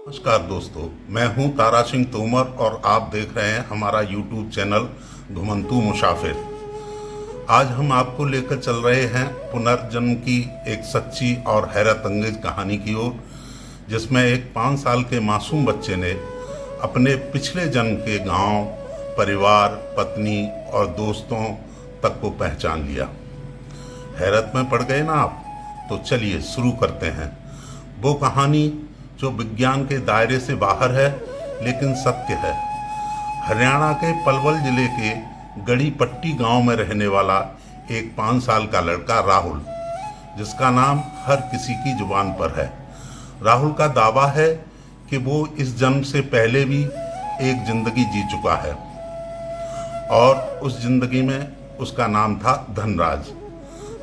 नमस्कार दोस्तों, मैं हूं तारा सिंह तोमर और आप देख रहे हैं हमारा यूट्यूब चैनल घुमंतू मुसाफिर। आज हम आपको लेकर चल रहे हैं पुनर्जन्म की एक सच्ची और हैरत अंगेज कहानी की ओर, जिसमें एक 5 साल के मासूम बच्चे ने अपने पिछले जन्म के गांव, परिवार, पत्नी और दोस्तों तक को पहचान लिया। हैरत में पड़ गए ना आप? तो चलिए शुरू करते हैं। वो कहानी जो विज्ञान के दायरे से बाहर है लेकिन सत्य है। हरियाणा के पलवल जिले के गड़ी पट्टी गांव में रहने वाला एक 5 साल का लड़का राहुल, जिसका नाम हर किसी की जुबान पर है। राहुल का दावा है कि वो इस जन्म से पहले भी एक जिंदगी जी चुका है और उस जिंदगी में उसका नाम था धनराज।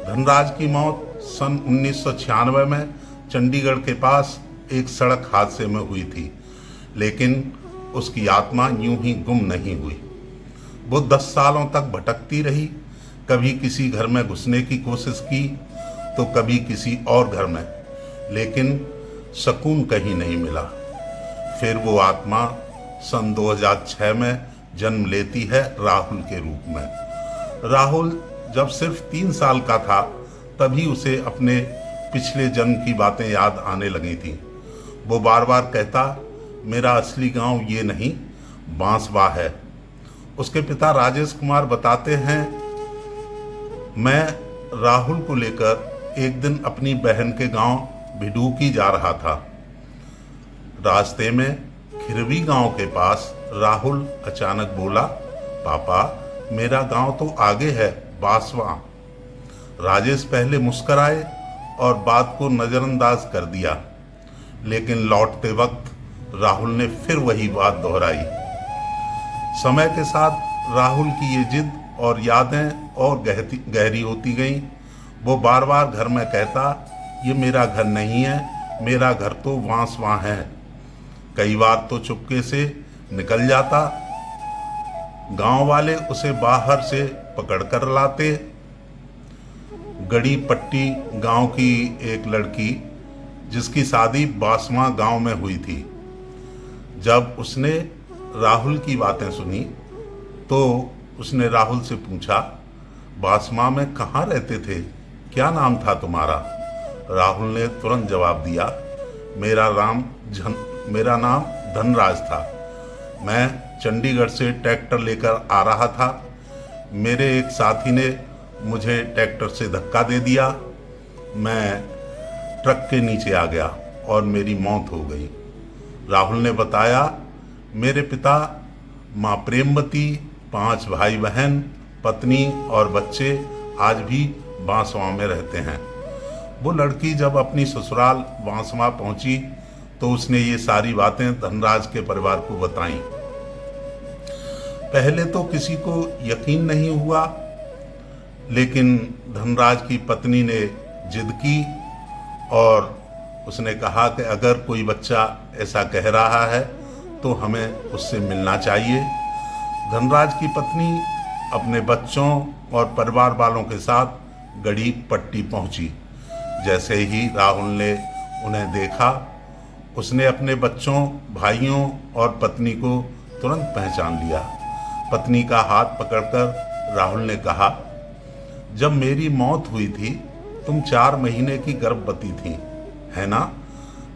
धनराज की मौत सन 1996 में चंडीगढ़ के पास एक सड़क हादसे में हुई थी, लेकिन उसकी आत्मा यूं ही गुम नहीं हुई। वो 10 सालों तक भटकती रही, कभी किसी घर में घुसने की कोशिश की तो कभी किसी और घर में, लेकिन सुकून कहीं नहीं मिला। फिर वो आत्मा सन 2006 में जन्म लेती है राहुल के रूप में। राहुल जब सिर्फ 3 साल का था तभी उसे अपने पिछले जन्म की बातें याद आने लगी थी। वो बार बार कहता, मेरा असली गांव ये नहीं, बांसवा है। उसके पिता राजेश कुमार बताते हैं, मैं राहुल को लेकर एक दिन अपनी बहन के गांव भिडूकी जा रहा था। रास्ते में खिरवी गांव के पास राहुल अचानक बोला, पापा मेरा गांव तो आगे है, बांसवा। राजेश पहले मुस्कुराए और बात को नज़रअंदाज कर दिया, लेकिन लौटते वक्त राहुल ने फिर वही बात दोहराई। समय के साथ राहुल की ये जिद और यादें और गहरी होती गईं। वो बार बार घर में कहता, ये मेरा घर नहीं है, मेरा घर तो बांसवा है। कई बार तो चुपके से निकल जाता। गांव वाले उसे बाहर से पकड़ कर लाते। गड़ी पट्टी गांव की एक लड़की, जिसकी शादी बांसवा गांव में हुई थी, जब उसने राहुल की बातें सुनी तो उसने राहुल से पूछा, बांसवा में कहाँ रहते थे, क्या नाम था तुम्हारा? राहुल ने तुरंत जवाब दिया, मेरा नाम धनराज था। मैं चंडीगढ़ से ट्रैक्टर लेकर आ रहा था। मेरे एक साथी ने मुझे ट्रैक्टर से धक्का दे दिया। मैं ट्रक के नीचे आ गया और मेरी मौत हो गई। राहुल ने बताया, मेरे पिता, माँ प्रेमवती, 5 भाई बहन, पत्नी और बच्चे आज भी बांसवा में रहते हैं। वो लड़की जब अपनी ससुराल बांसवा पहुंची तो उसने ये सारी बातें धनराज के परिवार को बताईं। पहले तो किसी को यकीन नहीं हुआ, लेकिन धनराज की पत्नी ने जिद की और उसने कहा कि अगर कोई बच्चा ऐसा कह रहा है तो हमें उससे मिलना चाहिए। धनराज की पत्नी अपने बच्चों और परिवार वालों के साथ गड़ी पट्टी पहुंची। जैसे ही राहुल ने उन्हें देखा, उसने अपने बच्चों, भाइयों और पत्नी को तुरंत पहचान लिया। पत्नी का हाथ पकड़कर राहुल ने कहा, जब मेरी मौत हुई थी तुम 4 महीने की गर्भवती थी, है ना?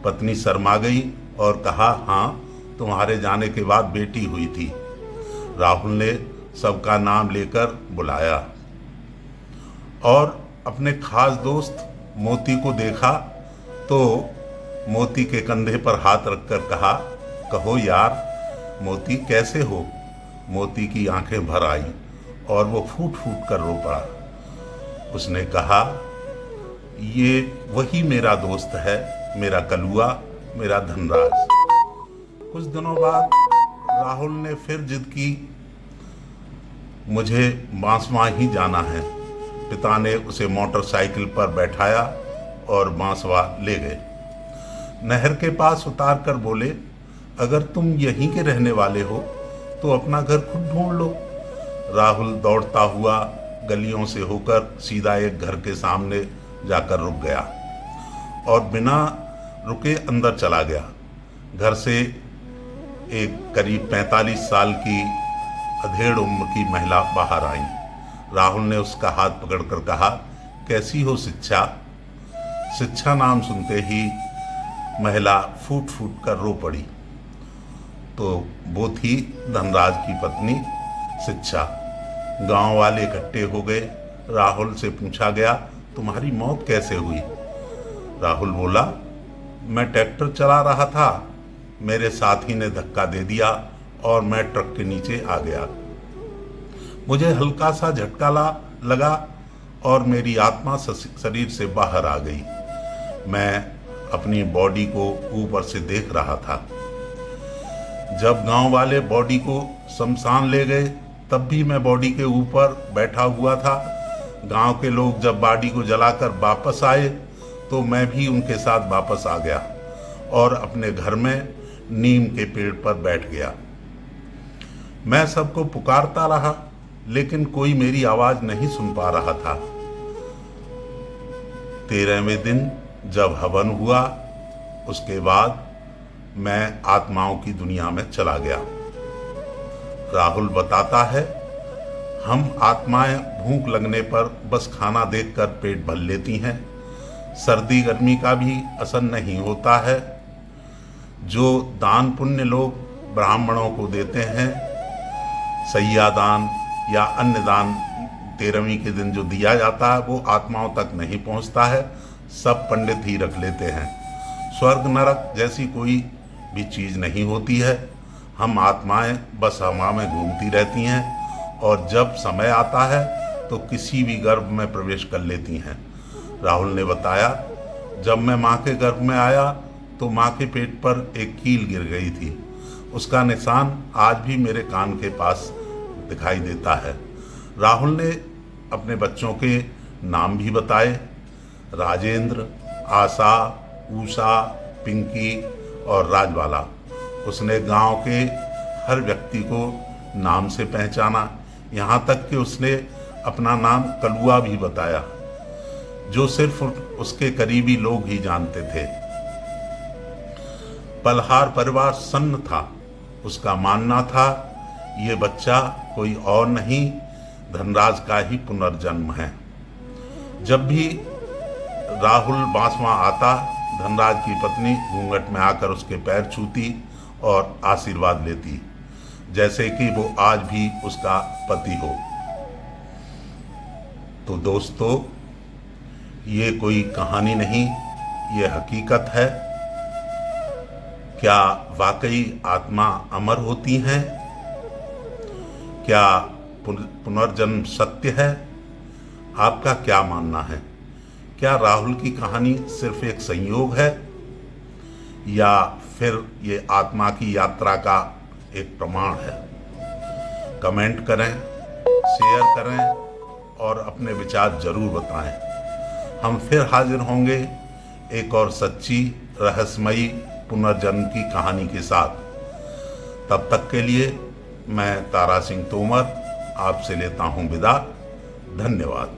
पत्नी शर्मा गई और कहा, हाँ, तुम्हारे जाने के बाद बेटी हुई थी। राहुल ने सबका नाम लेकर बुलाया और अपने खास दोस्त मोती को देखा तो मोती के कंधे पर हाथ रखकर कहा, कहो यार मोती, कैसे हो? मोती की आंखें भर आई और वो फूट फूट कर रो पड़ा। उसने कहा, ये वही मेरा दोस्त है, मेरा कलुआ, मेरा धनराज। कुछ दिनों बाद राहुल ने फिर जिद की, मुझे बांसवा ही जाना है। पिता ने उसे मोटरसाइकिल पर बैठाया और बांसवा ले गए। नहर के पास उतार कर बोले, अगर तुम यहीं के रहने वाले हो तो अपना घर खुद ढूंढ लो। राहुल दौड़ता हुआ गलियों से होकर सीधा एक घर के सामने जाकर रुक गया और बिना रुके अंदर चला गया। घर से एक करीब 45 साल की अधेड़ उम्र की महिला बाहर आई। राहुल ने उसका हाथ पकड़कर कहा, कैसी हो शिक्षा? शिक्षा नाम सुनते ही महिला फूट फूट कर रो पड़ी। तो वो थी धनराज की पत्नी शिक्षा। गांव वाले इकट्ठे हो गए। राहुल से पूछा गया, तुम्हारी मौत कैसे हुई? राहुल बोला, मैं ट्रैक्टर चला रहा था, मेरे साथी ने धक्का दे दिया और मैं ट्रक के नीचे आ गया। मुझे हल्का सा झटका लगा और मेरी आत्मा शरीर से बाहर आ गई। मैं अपनी बॉडी को ऊपर से देख रहा था। जब गांव वाले बॉडी को शमशान ले गए तब भी मैं बॉडी के ऊपर बैठा हुआ था। गांव के लोग जब बॉडी को जलाकर वापस आए तो मैं भी उनके साथ वापस आ गया और अपने घर में नीम के पेड़ पर बैठ गया। मैं सबको पुकारता रहा लेकिन कोई मेरी आवाज नहीं सुन पा रहा था। 13वें दिन जब हवन हुआ उसके बाद मैं आत्माओं की दुनिया में चला गया। राहुल बताता है, हम आत्माएं भूख लगने पर बस खाना देखकर पेट भर लेती हैं। सर्दी गर्मी का भी असर नहीं होता है। जो दान पुण्य लोग ब्राह्मणों को देते हैं, सैया दान या अन्य दान 13वीं के दिन जो दिया जाता है वो आत्माओं तक नहीं पहुंचता है, सब पंडित ही रख लेते हैं। स्वर्ग नरक जैसी कोई भी चीज़ नहीं होती है। हम आत्माएं बस हवा में घूमती रहती हैं और जब समय आता है तो किसी भी गर्भ में प्रवेश कर लेती हैं। राहुल ने बताया, जब मैं माँ के गर्भ में आया तो माँ के पेट पर एक कील गिर गई थी। उसका निशान आज भी मेरे कान के पास दिखाई देता है। राहुल ने अपने बच्चों के नाम भी बताए, राजेंद्र, आशा, उषा, पिंकी और राजबाला। उसने गांव के हर व्यक्ति को नाम से पहचाना, यहाँ तक कि उसने अपना नाम कलुआ भी बताया, जो सिर्फ उसके करीबी लोग ही जानते थे। पलहार परिवार सन्न था। उसका मानना था ये बच्चा कोई और नहीं, धनराज का ही पुनर्जन्म है। जब भी राहुल बांसवां आता, धनराज की पत्नी घूंघट में आकर उसके पैर छूती और आशीर्वाद लेती, जैसे कि वो आज भी उसका पति हो। तो दोस्तों, ये कोई कहानी नहीं, ये हकीकत है। क्या वाकई आत्मा अमर होती हैं? क्या पुनर्जन्म सत्य है? आपका क्या मानना है? क्या राहुल की कहानी सिर्फ एक संयोग है या फिर ये आत्मा की यात्रा का एक प्रमाण है? कमेंट करें, शेयर करें और अपने विचार जरूर बताएं। हम फिर हाजिर होंगे एक और सच्ची रहस्यमयी पुनर्जन्म की कहानी के साथ। तब तक के लिए मैं तारा सिंह तोमर आपसे लेता हूं विदा। धन्यवाद।